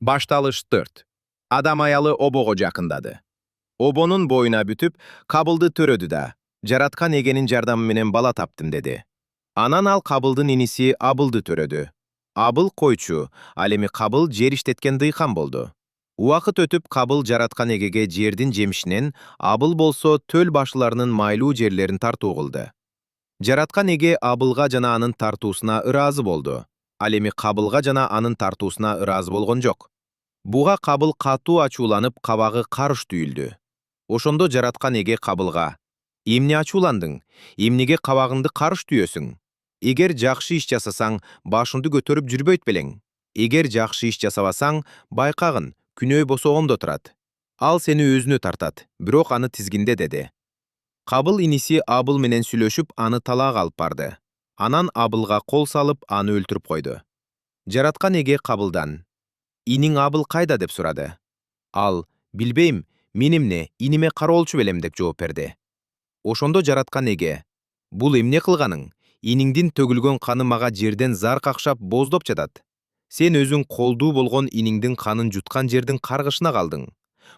Baştalış 4. Adam ayalı obogo jakındadı. Obonun boyuna bütüp, kabıldı törödü da. Jaratkan egenin jardamı menen bala taptım dedi. Anan al kabıldın inisi abıldı törödü. Abıl koyçu, alemi kabıl jer iştetken dıykan boldu. Uakıt ötüp kabıl jaratkan egege жердин жемишинен, abıl bolso töl başlarının mayluu жерlerin tartuğuldu. Jaratkan ege abılga jana anın tartuusuna ırazı boldu. Alemi kabılga jana anın tartuusuna ırazı bolgon jok. Буга кабыл катуу ачууланып, кабагы карыш түйүлдү. Ошондо жараткан эге кабылга: «Эмне ачууландың? Эмнеге кабагыңды карыш түйөсүң? Эгер жакшы иш жасасаң, башыңды көтөрүп жүрбөйт белең. Эгер жакшы иш жасабасаң, байкагын, күнөө босогондо турат. Ал сени өзүнө тартат, бирок аны тизгинде» деди. Кабыл иниси Абыл менен сүйлөшүп, аны талаак алып барды. Анан Абылга кол салып, аны өлтүрүп койду. Жараткан эге Кабылдан: «Иниң Абыл кайда?» деп сурады. Ал: «Билбейм, мен эмне, иниме кароолчу белем» деп жооп берди. Ошондо жараткан эге: «Бул эмне кылганың? Иниңдин төгүлгөн каны мага жерден зар какшап боздоп жатат. Сен өзүң колдуу болгон иниңдин канын жуткан жердин каргышына калдың.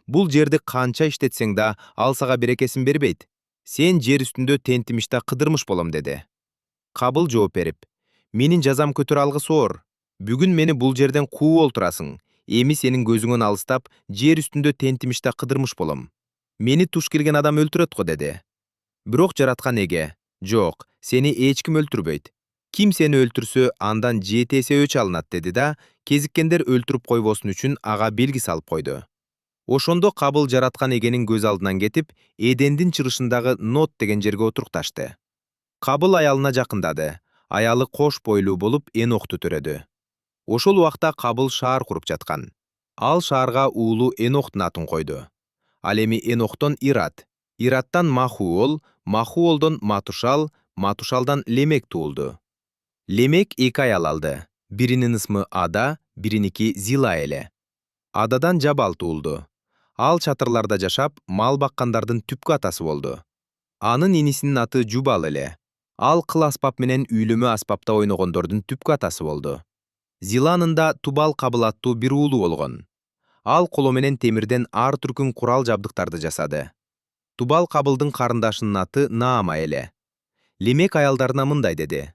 Бул жерди канча иштетсең да, ал сага берекесин бербейт. Сен жер үстүндө тентимишта кыдырмыш болом» деди. Кабыл жооп берип: «Менин жазам көтөрө алгысы оор. Бүгүн мени бул жерден кууп олтурасың. Эми сенин көзүңөн алыстап, жер үстүндө тентимиште кыдырмыш болом. Мени туш келген адам өлтүрөт го» деди. Бирок жараткан эге: «Жок, сени эч ким өлтүрбөйт. Ким сени өлтүрсө, андан 7 эсе өч алынат» деди да, кезиккендер өлтүрүп койбосун үчүн ага белги салып койду. Ошондо Кабыл жараткан эгенин көз алдынан кетип, Эдендин чырышындагы Нот деген жерге отурукташты. Кабыл аялына жакындады. Аялы кош бойлуу болуп, Энокту төрөдү. Ошол убакта Кабыл шаар куруп жаткан. Ал шаарга уулу Эноктун атын койду. Ал эми Эноктон Ират, Ираттан Махуол, Махуолдон Матушал, Матушалдан Лемек туулду. Лемек 2 аял алды. Биринин ысмы Ада, бириники Зила эле. Ададан Жабал туулду. Ал чатырларда жашап, мал баккандардын түпкү атасы болду. Анын инисинин аты Жубал эле. Ал кыл аспап менен үйлөмө аспапта ойногондордун түпкү атасы болду. Зиланын да Тубал Кабыл аттуу бир уулу болгон. Ал коло менен темирден ар түркүн курал жабдыктарды жасады. Тубал Кабылдын карындашынын аты Наама эле. Лемек аялдарына мындай деди: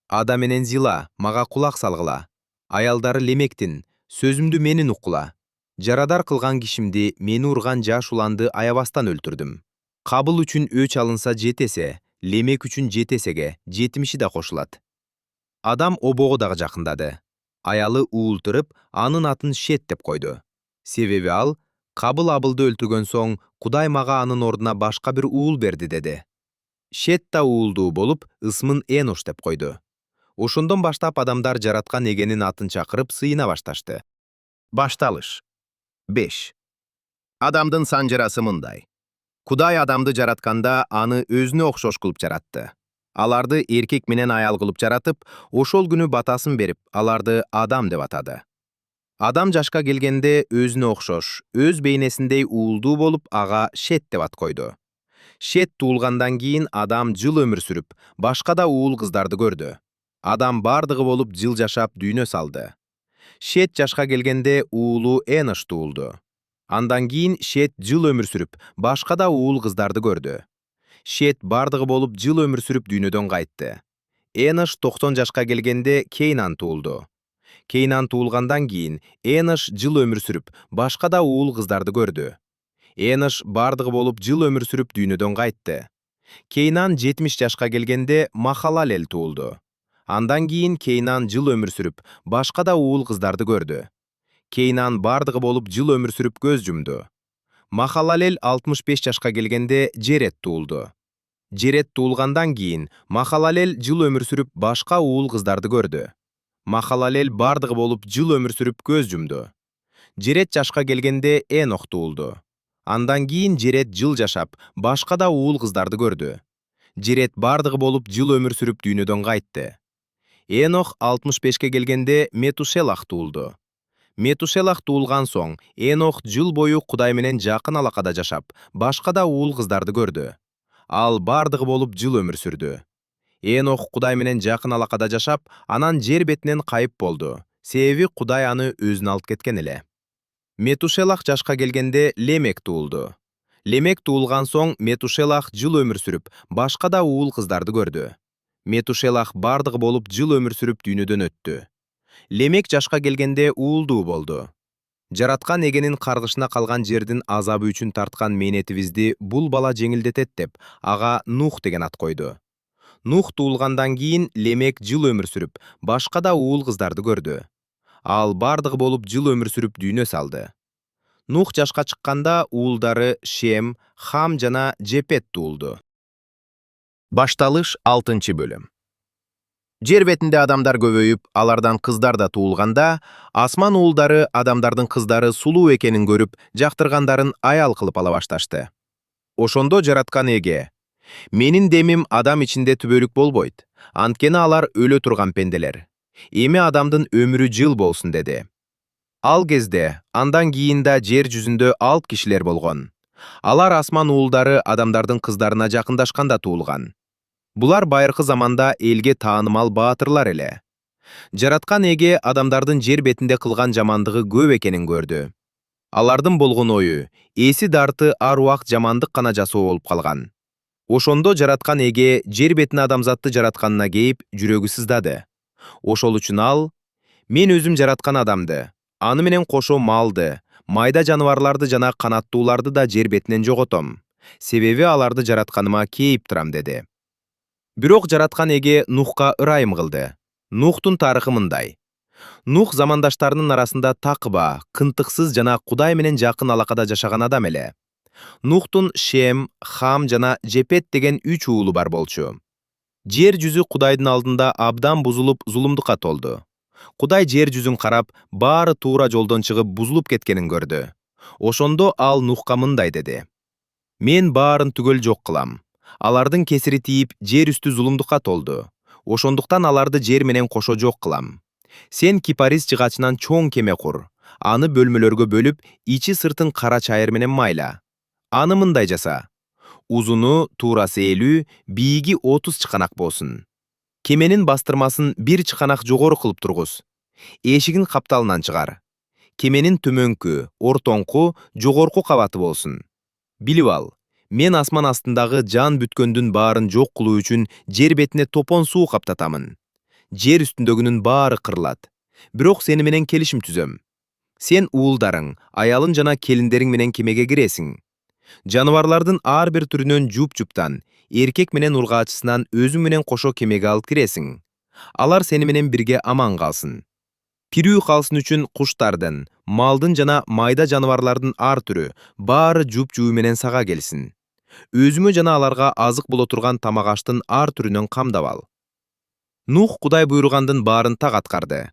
«Ада менен Зила, мага кулак салгыла. Аялдары Лемектин, сөзүмдү менин уккула. Жарадар кылган кишимди, мени урган жаш уланды аябастан өлтүрдүм. Кабыл үчүн өч алынса 7 эсе, Лемек үчүн 7 эсеге, 70 да кошулат». Адам обого дагы жакындады. Аялы уултуруп, анын атын Шет деп койду. Себеби ал: «Кабыл Абылды өлтүргөн соң, Кудай мага анын ордуна башка бир уул берди» деди. Шет да уулдуу болуп, ысмын Энош деп койду. Ошондон баштап адамдар жараткан эгенин атын чакырып сыйына башташты. Башталыш 5. Адамдын санжырасы мындай. Кудай адамды жаратканда аны өзүнө окшош кылып жаратты. Аларды эркек менен аял кылып жаратып, ошол күнү батасын берип, аларды Адам деп атады. Адам жашка келгенде өзүнө окшош, өз бейнесиндей уулдуу болуп, ага Шет деп ат койду. Шет туулгандан кийин Адам жыл өмүр сүрүп, башка да уул кыздарды көрдү. Адам бардыгы болуп жыл жашап дүйнө салды. Шет жашка келгенде уулу Энош туулду. Андан кийин Шет жыл өмүр сүрүп, башка да уул кыздарды көрдү. Шет бардыгы болуп жыл өмүр сүрүп дүйнөдөн кайтты. Энош 90 жашка келгенде Кейнан туулду. Кейнан туулгандан кийин Энош жыл өмүр сүрүп, башка да уул кыздарды көрдү. Энош бардыгы болуп жыл өмүр сүрүп дүйнөдөн кайтты. Кейнан 70 жашка келгенде Махалалел туулду. Андан кийин Кейнан жыл өмүр сүрүп, башка да уул кыздарды көрдү. Кейнан бардыгы болуп жыл өмүр сүрүп көз жумду. Махалалел 65 жашка келгенде Жерет туулду. Жерет туулгандан кийин Махалалел жыл өмүр сүрүп, башка уул кыздарды көрдү. Махалалел бардыгы болуп жыл өмүр сүрүп көз жумду. Жерет жашка келгенде Энох туулду. Андан кийин Жерет жыл жашап, башка да уул кыздарды көрдү. Жерет бардыгы болуп жыл өмүр сүрүп дүйнөдөн кайтты. Энох 65-ке келгенде Метушелах туулду. Метушелах туулган соң, Энох жыл бою Кудай менен жакын алакада жашап, башка да уул кыздарды көрдү. Ал бардыгы болуп жыл өмүр сүрдү. Энох Кудай менен жакын алакада жашап, анан жер бетинен кайып болду. Себеби Кудай аны өзүнө алып кеткен эле. Метушелах жашка келгенде Лемек туулду. Лемек туулган соң Метушелах жыл өмүр сүрүп, башка да уул кыздарды көрдү. Метушелах бардыгы болуп жыл өмүр сүрүп дүйнөдөн өттү. Лемек жашка келгенде уулдуу болду. Жараткан эгенин каргышына калган жердин азабы үчүн тарткан мээнетибизди бул бала жеңилдетет деп, ага Нух деген ат койду. Нух туулгандан кийин Лемек жыл өмүр сүрүп, башка да уул кыздарды көрдү. Ал бардыгы болуп жыл өмүр сүрүп дүйнө салды. Нух жашка чыкканда уулдары Шем, Хам жана Жепет туулду. Башталыш 6-бөлүм. Жер бетинде адамдар көбөйүп, алардан кыздар да туулганда, асман уулдары адамдардын кыздары сулуу экенин көрүп, жактыргандарын аял кылып ала башташты. Ошондо жараткан Эге: «Менин демим адам ичинде түбөлүк болбойт, анткени алар өлө турган пенделер. Эми адамдын өмүрү жыл болсун» деди. Ал кезде, андан кийин да жер жүзүндө алп кишилер болгон. Алар асман уулдары адамдардын кыздарына жакындашканда туулган. Булар байыркы заманда элге таанымал баатырлар эле. Жараткан Эге адамдардын жер бетинде кылган жамандыгы көп экенин көрдү. Алардын болгон ою, эси дарты ар убак жамандык гана жасоо болуп калган. Ошондо жараткан Эге жер бетине адамзатты жаратканына кейип, жүрөгү сыздады. Ошол үчүн ал: «Мен өзүм жараткан адамды, аны менен кошо малды, майда жаныбарларды жана канаттууларды да жер бетинен жоготом. Себеби аларды жаратканыма кейип турам» деди. Бирок жараткан Эге Нухка ырайым кылды. Нухтун тарыхы мындай. Нух замандаштарынын арасында такыба, кынтыксыз жана Кудай менен жакын алакада жашаган адам эле. Нухтун Шем, Хам жана Жепет деген 3 уулу бар болчу. Жер жүзү Кудайдын алдында абдан бузулуп, зулумдукка толду. Кудай жер жүзүн карап, баары туура жолдон чыгып бузулуп кеткенин көрдү. Ошондо ал Нухка мындай деди: «Мен баарын түгөл жок кылам. Алардын кесири тийип, жер үстү зулумдукка толду. Ошондуктан аларды жер менен кошо жок кылам. Сен кипарис жыгачынан чоң кеме кур. Аны бөлмөлөргө бөлүп, ичи сыртын кара чайыр менен майла. Аны мындай жаса: узуну, туурасы 50, бийиги 30 чыканак болсун. Кеменин бастырмасын бир чыканак жогору кылып тургуз. Эшигин капталынан чыгар. Кеменин төмөнкү, ортоңку, жогорку кабаты болсун. Билип ал, мен асман астындагы жан бүткөндүн баарын жок кылуу үчүн жер бетине топон суу каптатамын. Жер үстүндөгүнүн баары кырылат. Бирок сени менен келишим түзөм. Сен уулдарың, аялың жана келиндериң менен кемеге киресиң. Жаныбарлардын ар бир түрүнөн жуп-жуптан, эркек менен ургаачысынан өзүң менен кошо кемеге алып киресиң. Алар сени менен бирге аман калсын. Тирүү калсын үчүн куштардын, малдын жана майда жаныбарлардын ар түрү, баары жуп-жуу менен сага келсин. Өзүмө жана аларга азык боло турган тамак аштын ар түрүнөн камдап ал». Нух Кудай буйругандын баарын так аткарды.